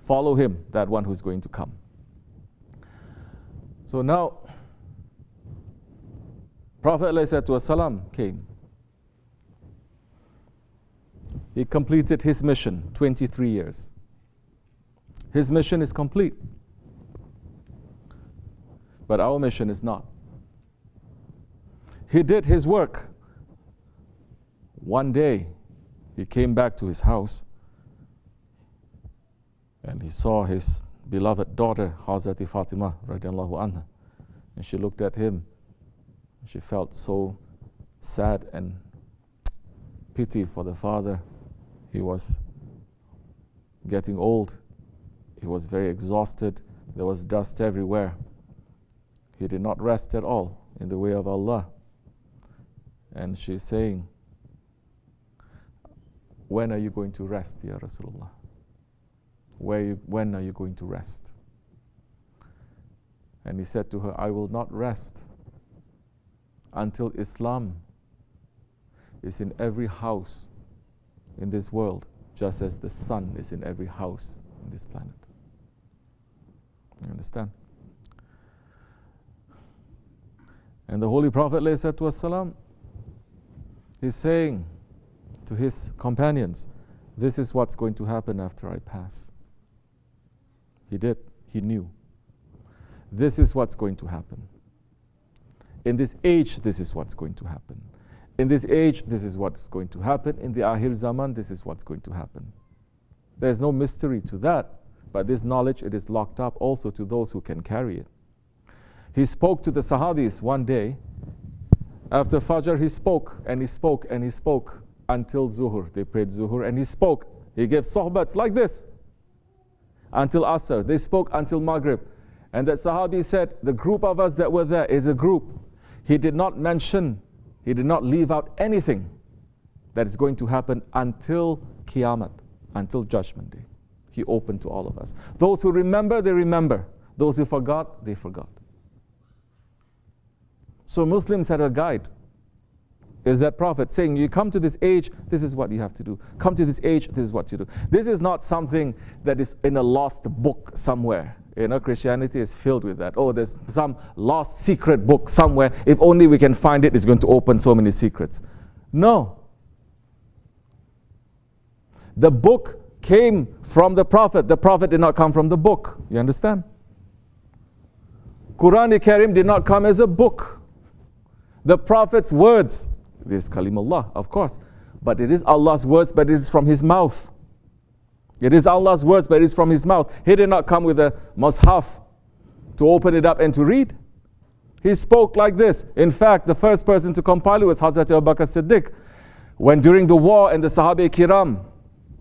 Follow him, that one who's going to come. So now, Prophet ﷺ came. He completed his mission, 23 years. His mission is complete. But our mission is not. He did his work. One day, he came back to his house and he saw his beloved daughter, Hazrati Fatima, radiallahu anha. And she looked at him. She felt so sad and pity for the father. He was getting old. He was very exhausted. There was dust everywhere. He did not rest at all in the way of Allah. And she's saying, when are you going to rest, Ya Rasulullah? When are you going to rest? And he said to her, I will not rest until Islam is in every house in this world, just as the sun is in every house in this planet. You understand? And the Holy Prophet ﷺ is saying to his companions, this is what's going to happen after I pass. He did, he knew. This is what's going to happen. In this age, this is what's going to happen. In this age, this is what's going to happen. In the Akhir Zaman, this is what's going to happen. There's no mystery to that, but this knowledge, it is locked up also to those who can carry it. He spoke to the Sahabis one day. After Fajr, he spoke and he spoke and he spoke until Zuhur. They prayed Zuhur and he spoke. He gave sohbats like this until Asr. They spoke until Maghrib. And that Sahabi said, the group of us that were there is a group. He did not mention, he did not leave out anything that is going to happen until Qiyamah, until Judgment Day. He opened to all of us. Those who remember, they remember. Those who forgot, they forgot. So Muslims had a guide. Is that Prophet saying, you come to this age, this is what you have to do. Come to this age, this is what you do. This is not something that is in a lost book somewhere. You know, Christianity is filled with that. Oh, there's some lost secret book somewhere. If only we can find it, it's going to open so many secrets. No. The book came from the Prophet. The Prophet did not come from the book. You understand? Quran-i-Karim did not come as a book. The Prophet's words, this is Kalimullah, of course, but it is Allah's words, but it is from his mouth. It is Allah's words, but it is from his mouth. He did not come with a mushaf to open it up and to read. He spoke like this. In fact, the first person to compile it was Hazrat Abu Bakr Siddiq. When during the war and the Sahaba Kiram,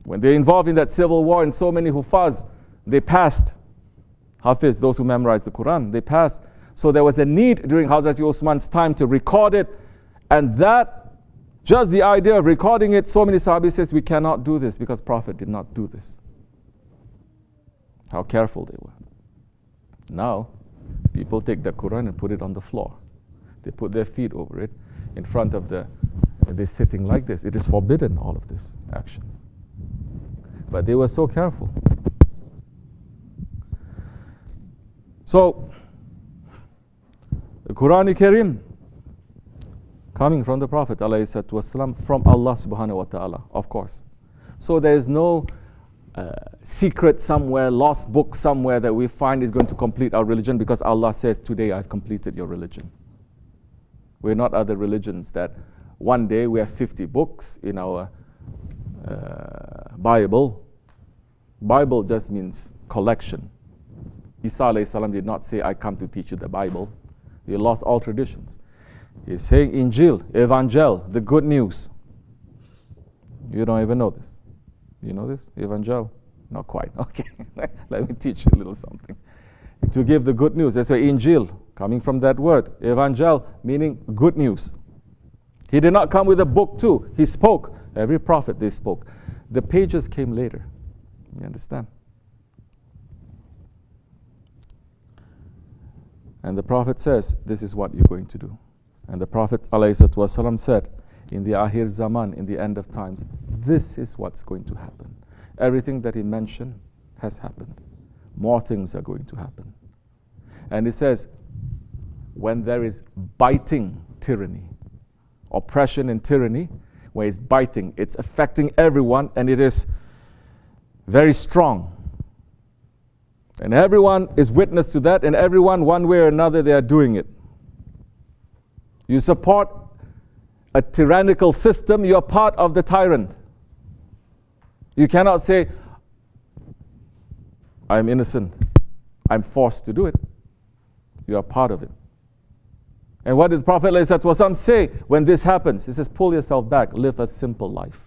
when they involved in that civil war and so many Hufaz, they passed. Hafiz, those who memorized the Quran, they passed. So there was a need during Hazrat Osman's time to record it. And that, just the idea of recording it, so many Sahabis says we cannot do this because Prophet did not do this. How careful they were. Now, people take the Quran and put it on the floor. They put their feet over it in front of they're sitting like this. It is forbidden, all of these actions. But they were so careful. So, the Quran-i-Karim coming from the Prophet ﷺ, from Allah subhanahu wa ta'ala, of course. So there is no secret somewhere, lost book somewhere that we find is going to complete our religion because Allah says, today I've completed your religion. We're not other religions that one day we have 50 books in our Bible. Bible just means collection. Isa alayhi salam did not say, I come to teach you the Bible. He lost all traditions. He's saying Injil, Evangel, the good news. You don't even know this. You know this? Evangel? Not quite. Okay. Let me teach you a little something. To give the good news. That's why Injil, coming from that word. Evangel, meaning good news. He did not come with a book too. He spoke. Every prophet, they spoke. The pages came later. You understand? And the Prophet says, this is what you're going to do. And the Prophet ﷺ said, in the Akhir Zaman, in the end of times, this is what's going to happen. Everything that he mentioned has happened. More things are going to happen. And it says, when there is biting tyranny, oppression and tyranny, where it's biting, it's affecting everyone, and it is very strong. And everyone is witness to that, and everyone, one way or another, they are doing it. You support a tyrannical system, you are part of the tyrant. You cannot say, I'm innocent, I'm forced to do it. You are part of it. And what did the Prophet ﷺ say when this happens? He says, pull yourself back, live a simple life.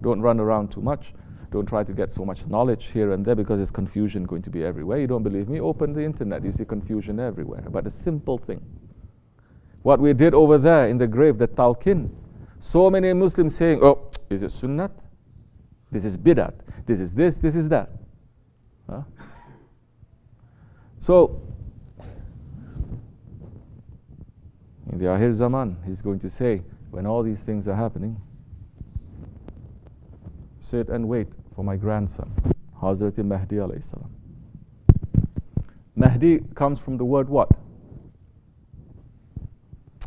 Don't run around too much. Don't try to get so much knowledge here and there, because there's confusion going to be everywhere. You don't believe me? Open the internet, you see confusion everywhere. But a simple thing. What we did over there in the grave, the talqin. So many Muslims saying, oh, is it sunnat? This is bid'at. This is this is that. Huh? So, in the Akhir Zaman, he's going to say, when all these things are happening, sit and wait for my grandson, Hazrat Mahdi alayhi salam. Mahdi comes from the word what?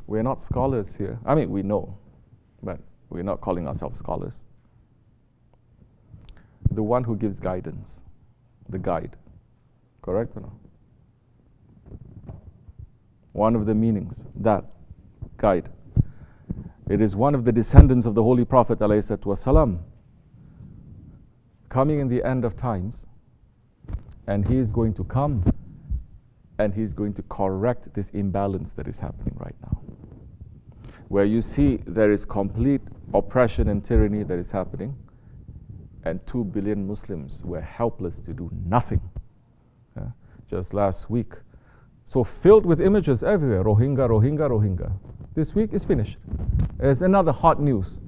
We're not scholars here. I mean, we know, but we're not calling ourselves scholars. The one who gives guidance, the guide. Correct or no? One of the meanings, that guide. It is one of the descendants of the Holy Prophet ﷺ, coming in the end of times, and he is going to come and he's going to correct this imbalance that is happening right now. Where you see there is complete oppression and tyranny that is happening, and 2 billion Muslims were helpless to do nothing. Just last week, so filled with images everywhere, Rohingya, Rohingya, Rohingya. This week is finished. There's another hot news.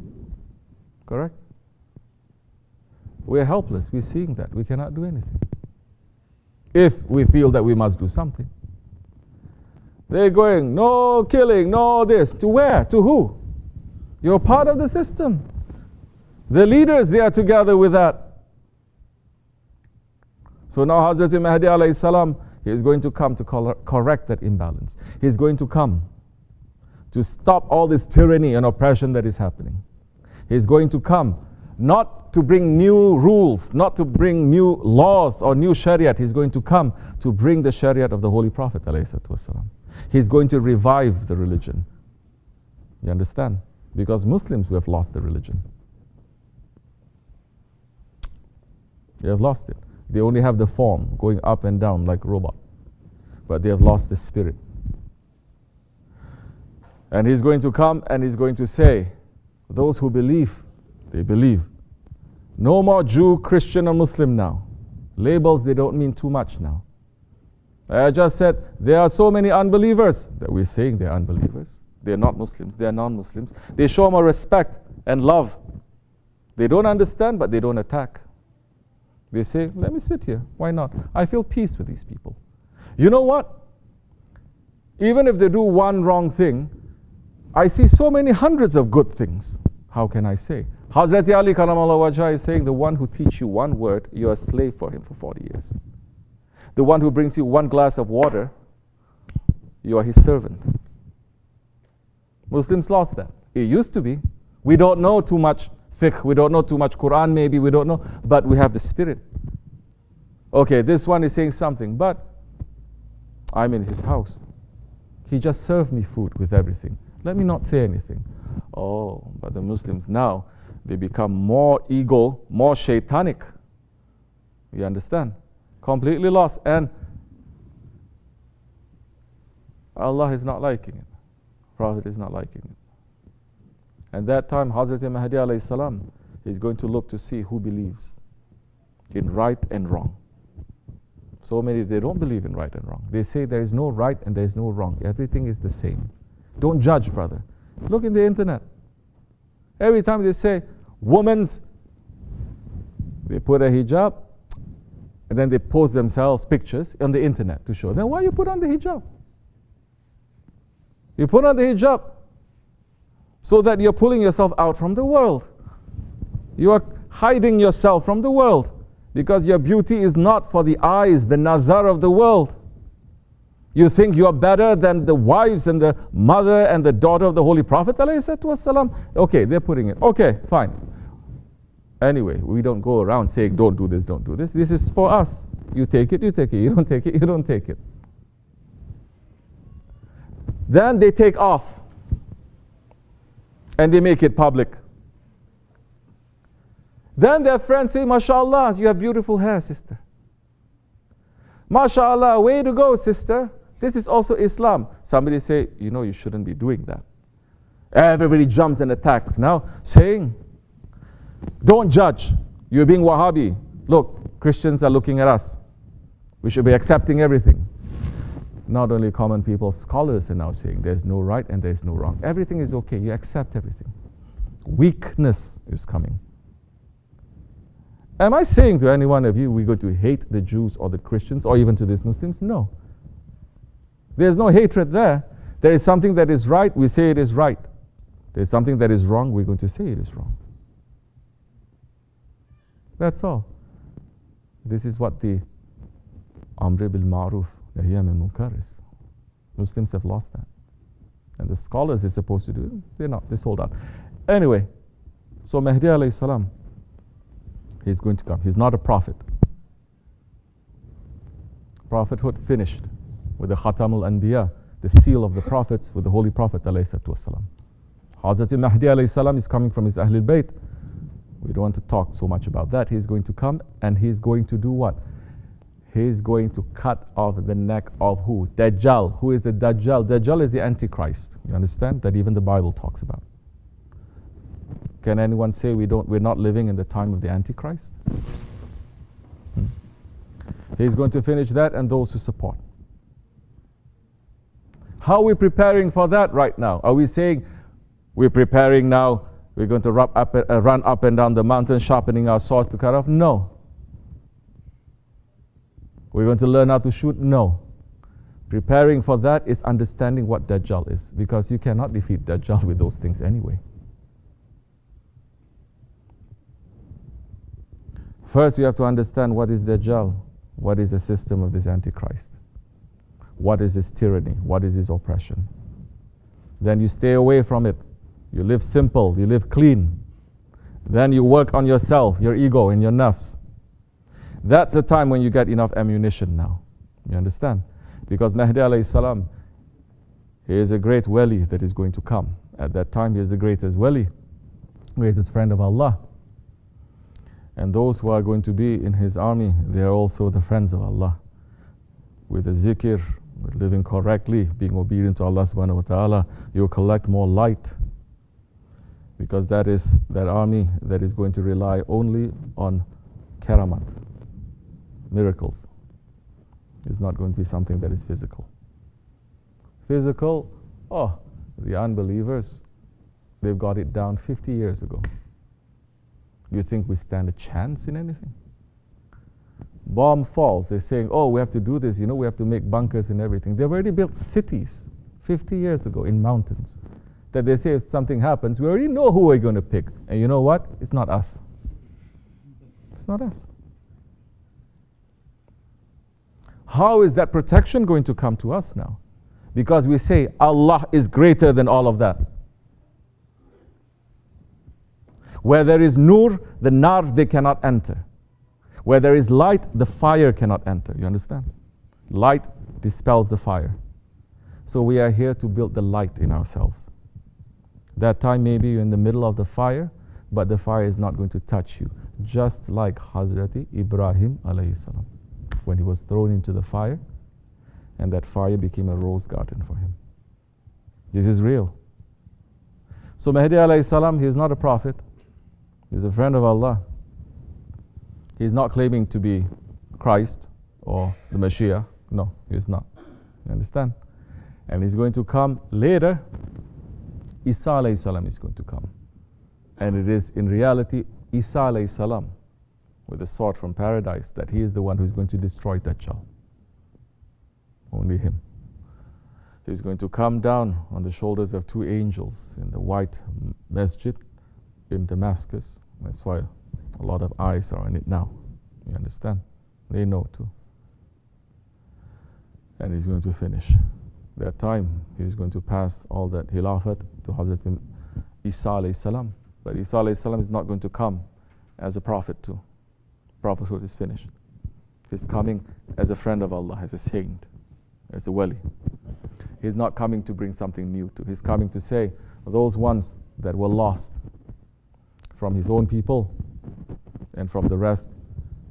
Correct? We're helpless. We're seeing that. We cannot do anything. If we feel that we must do something. They're going, no killing, no this. To where? To who? You're part of the system. The leaders, they are together with that. So now Hazrat Mahdi alayhi salam, he is going to come to correct that imbalance. He's going to come to stop all this tyranny and oppression that is happening. He's going to come not to bring new rules, not to bring new laws or new shariat. He's going to come to bring the shariat of the Holy Prophet ﷺ. He's going to revive the religion. You understand? Because Muslims, we have lost the religion. They have lost it. They only have the form going up and down like a robot. But they have lost the spirit. And he's going to come and he's going to say, those who believe, they believe. No more Jew, Christian or Muslim now. Labels, they don't mean too much now. I just said, there are so many unbelievers that we're saying they're unbelievers. They're not Muslims, they're non-Muslims. They show more respect and love. They don't understand, but they don't attack. They say, let me sit here. Why not? I feel peace with these people. You know what? Even if they do one wrong thing, I see so many hundreds of good things. How can I say? Hazrat Ali Karamallahu Wajah is saying, the one who teaches you one word, you're a slave for him for 40 years. The one who brings you one glass of water, you are his servant. Muslims lost that. It used to be. We don't know too much fiqh, we don't know too much Quran maybe, we don't know, but we have the spirit. Okay, this one is saying something, but I'm in his house. He just served me food with everything. Let me not say anything. Oh, but the Muslims now, they become more ego, more shaitanic. You understand? Completely lost. And Allah is not liking it. Prophet is not liking it. And that time, Hazrat Mahdi alayhi salam is going to look to see who believes in right and wrong. So many, they don't believe in right and wrong. They say there is no right and there is no wrong. Everything is the same. Don't judge, brother. Look in the internet. Every time they say, women's, they put a hijab, and then they post themselves pictures on the internet to show. Then why you put on the hijab? You put on the hijab so that you're pulling yourself out from the world. You are hiding yourself from the world. Because your beauty is not for the eyes, the nazar of the world. You think you're better than the wives and the mother and the daughter of the Holy Prophet ﷺ? Okay, they're putting it. Okay, fine. Anyway, we don't go around saying, don't do this, don't do this. This is for us. You take it, you take it. You don't take it, you don't take it. Then they take off. And they make it public. Then their friends say, MashaAllah, you have beautiful hair, sister. MashaAllah, way to go, sister. This is also Islam. Somebody say, you know, you shouldn't be doing that. Everybody jumps and attacks now, saying, don't judge. You're being Wahhabi. Look, Christians are looking at us. We should be accepting everything. Not only common people, scholars are now saying there's no right and there's no wrong. Everything is okay. You accept everything. Weakness is coming. Am I saying to any one of you, we're going to hate the Jews or the Christians or even to these Muslims? No. There's no hatred there. There is something that is right, we say it is right. There's something that is wrong, we're going to say it is wrong. That's all. This is what the Amr bil Ma'ruf, Nahy anil Munkar is. Muslims have lost that. And the scholars are supposed to do it. They're not, they sold out. Anyway, so Mahdi alayhi salam, he's going to come. He's not a prophet. Prophethood finished with the Khatamul Anbiya, the seal of the prophets with the Holy Prophet ﷺ. Hazrat Mahdi alayhi salam is coming from his Ahlul Bayt. We don't want to talk so much about that. He's going to come and he's going to do what? He's going to cut off the neck of who? Dajjal. Who is the Dajjal? Dajjal is the Antichrist. You understand? That even the Bible talks about. Can anyone say we're not living in the time of the Antichrist? He's going to finish that and those who support. How are we preparing for that right now? Are we saying we're preparing now, we're going to run up and down the mountain sharpening our swords to cut off? No. We're going to learn how to shoot? No. Preparing for that is understanding what Dajjal is, because you cannot defeat Dajjal with those things anyway. First, you have to understand what is Dajjal, what is the system of this Antichrist, what is his tyranny, what is his oppression. Then you stay away from it. You live simple, you live clean. Then you work on yourself, your ego and your nafs. That's the time when you get enough ammunition now. You understand? Because Mahdi alayhi salam, he is a great wali that is going to come. At that time, he is the greatest wali, greatest friend of Allah. And those who are going to be in his army, they are also the friends of Allah. With the zikr, with living correctly, being obedient to Allah subhanahu wa ta'ala, you will collect more light. Because that is that army that is going to rely only on karamat, miracles. It's not going to be something that is physical. Physical, the unbelievers, they've got it down 50 years ago. You think we stand a chance in anything? Bomb falls, they're saying, we have to do this, we have to make bunkers and everything. They've already built cities 50 years ago in mountains. That they say if something happens, we already know who we're going to pick. And you know what? It's not us. It's not us. How is that protection going to come to us now? Because we say Allah is greater than all of that. Where there is nur, the nar, they cannot enter. Where there is light, the fire cannot enter. You understand? Light dispels the fire. So we are here to build the light in ourselves. That time maybe you're in the middle of the fire, but the fire is not going to touch you. Just like Hazrat Ibrahim alayhi salam, when he was thrown into the fire, and that fire became a rose garden for him. This is real. So Mahdi alayhi salam, he is not a prophet. He's a friend of Allah. He's not claiming to be Christ or the Mashiach. No, he's not. You understand? And he's going to come later. Isa alayhi salam is going to come. And it is in reality Isa alayhi salam with a sword from paradise that he is the one who is going to destroy Dajjal. Only him. He's going to come down on the shoulders of two angels in the white masjid in Damascus. That's why a lot of eyes are on it now. You understand? They know too. And he's going to finish. That time, he's going to pass all that Khilafat to Hazrat Isa alayhi salam. But Isa alayhi salam is not going to come as a prophet too. Prophethood is finished. He's coming as a friend of Allah, as a saint, as a wali. He's not coming to bring something new to. He's coming to say, those ones that were lost from his own people and from the rest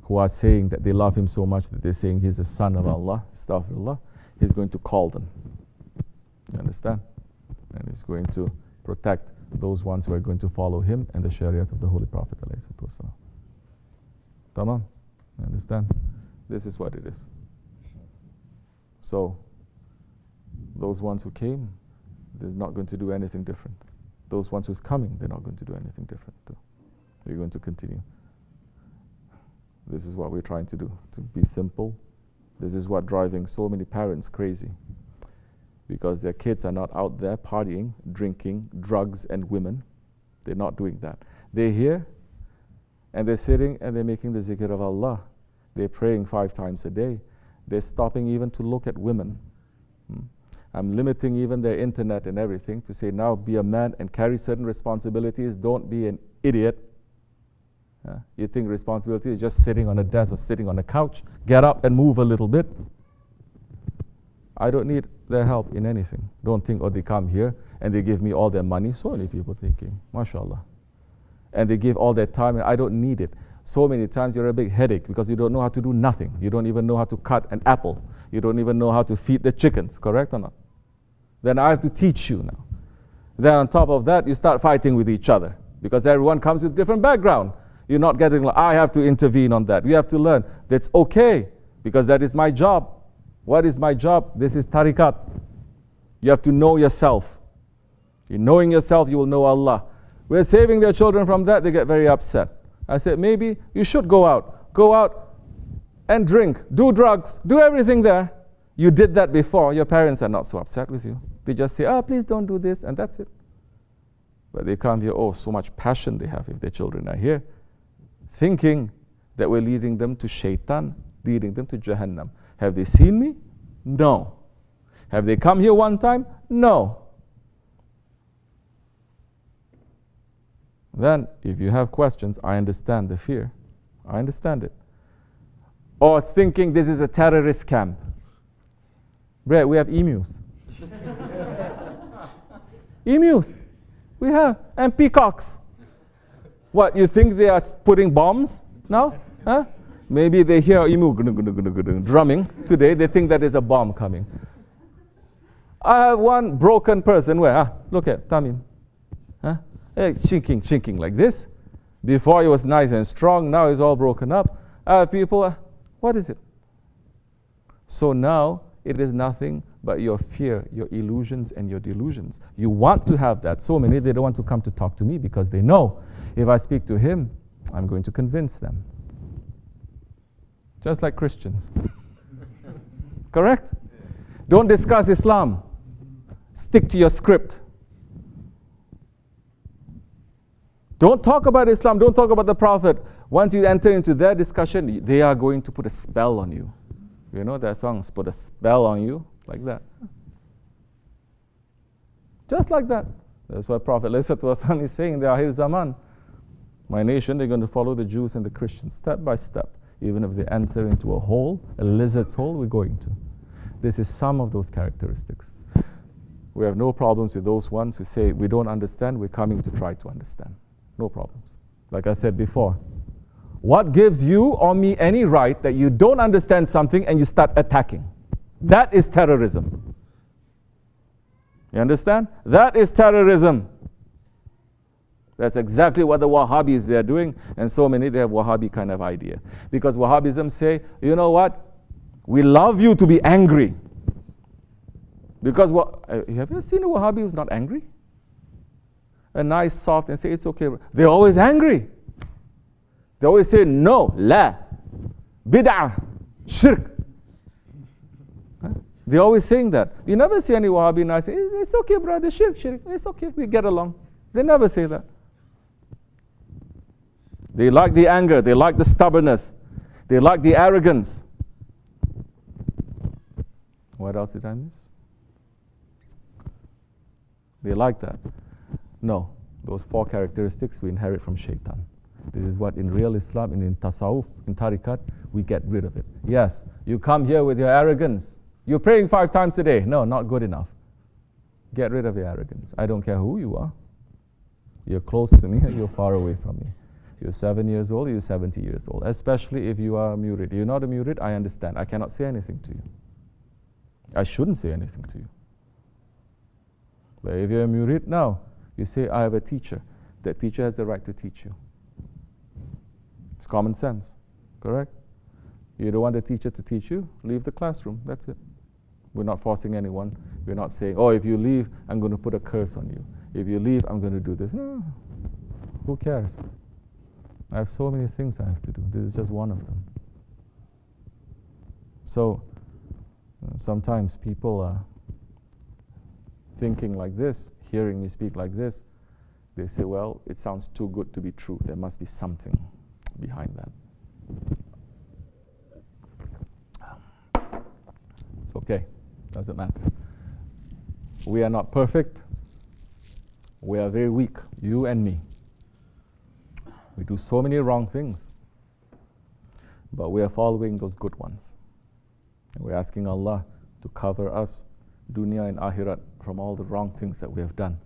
who are saying that they love him so much that they're saying he's the son of Allah, astaghfirullah, he's going to call them. You understand? And he's going to protect those ones who are going to follow him and the Shariat of the Holy Prophet. Tamam? You understand? This is what it is. So, those ones who came, they're not going to do anything different. Those ones who's coming, they're not going to do anything different too. They're going to continue. This is what we're trying to do, to be simple. This is what driving so many parents crazy, because their kids are not out there partying, drinking, drugs and women. They're not doing that. They're here and they're sitting and they're making the zikr of Allah. They're praying 5 times a day. They're stopping even to look at women. I'm limiting even their internet and everything to say, now be a man and carry certain responsibilities. Don't be an idiot. You think responsibility is just sitting on a desk or sitting on a couch. Get up and move a little bit. I don't need their help in anything. Don't think, oh, they come here and they give me all their money. So many people thinking, mashallah. And they give all their time and I don't need it. So many times you're a big headache because you don't know how to do nothing. You don't even know how to cut an apple. You don't even know how to feed the chickens, correct or not? Then I have to teach you now. Then on top of that, you start fighting with each other because everyone comes with different background. You're not getting, I have to intervene on that. We have to learn. That's okay, because that is my job. What is my job? This is tariqat. You have to know yourself. In knowing yourself, you will know Allah. We're saving their children from that, they get very upset. I said, maybe you should go out. Go out and drink, do drugs, do everything there. You did that before. Your parents are not so upset with you. They just say, please don't do this, and that's it. But they come here, so much passion they have if their children are here, thinking that we're leading them to shaitan, leading them to Jahannam. Have they seen me? No. Have they come here one time? No. Then, if you have questions, I understand the fear. I understand it. Or thinking this is a terrorist camp. Brett, we have emus. Emus. We have. And peacocks. What, you think they are putting bombs now? Huh? Maybe they hear emu drumming today. They think that is a bomb coming. I have one broken person where, look at Tamim. Huh? Shinking like this. Before he was nice and strong, now he's all broken up. People, what is it? So now it is nothing but your fear, your illusions and your delusions. You want to have that. So many, they don't want to come to talk to me because they know if I speak to him, I'm going to convince them. Just like Christians. Correct? Don't discuss Islam. Stick to your script. Don't talk about Islam. Don't talk about the Prophet. Once you enter into their discussion, they are going to put a spell on you. You know that song, put a spell on you, like that. Just like that. That's what Prophet ﷺ is saying in the Akhir Zaman. My nation, they're going to follow the Jews and the Christians step by step. Even if they enter into a hole, a lizard's hole, we're going to. This is some of those characteristics. We have no problems with those ones who say, we don't understand, we're coming to try to understand. No problems. Like I said before, what gives you or me any right that you don't understand something and you start attacking? That is terrorism. You understand? That is terrorism. That's exactly what the Wahhabis they are doing, and so many they have Wahhabi kind of idea. Because Wahhabism say, you know what? We love you to be angry. Because have you ever seen a Wahhabi who's not angry? A nice, soft, and say, it's okay. They're always angry. They always say, no, la, bid'ah, shirk. They're always saying that. You never see any Wahhabi nice say, it's okay, brother, shirk, it's okay, we get along. They never say that. They like the anger, they like the stubbornness. They like the arrogance. What else did I miss? They like that. No, those 4 characteristics we inherit from shaitan. This is what in real Islam, in tasawwuf, in tariqat, we get rid of it. Yes, you come here with your arrogance. You're praying 5 times a day. No, not good enough. Get rid of your arrogance. I don't care who you are. You're close to me or you're far away from me. You're 7 years old, you're 70 years old. Especially if you are a murid. You're not a murid, I understand. I cannot say anything to you. I shouldn't say anything to you. But if you're a murid now, you say, I have a teacher. That teacher has the right to teach you. It's common sense, correct? You don't want the teacher to teach you, leave the classroom, that's it. We're not forcing anyone. We're not saying, oh, if you leave, I'm going to put a curse on you. If you leave, I'm going to do this. No, who cares? I have so many things I have to do. This is just one of them. So, sometimes people are thinking like this, hearing me speak like this, they say, well, it sounds too good to be true. There must be something behind that. It's okay, doesn't matter. We are not perfect. We are very weak, you and me. We do so many wrong things, but we are following those good ones. And we're asking Allah to cover us, dunya and akhirat, from all the wrong things that we have done.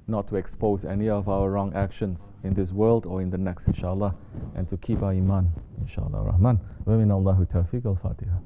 Not to expose any of our wrong actions in this world or in the next, inshallah, and to keep our iman, inshallah. Rahman. Wa min Allahu tawfiq al-Fatiha.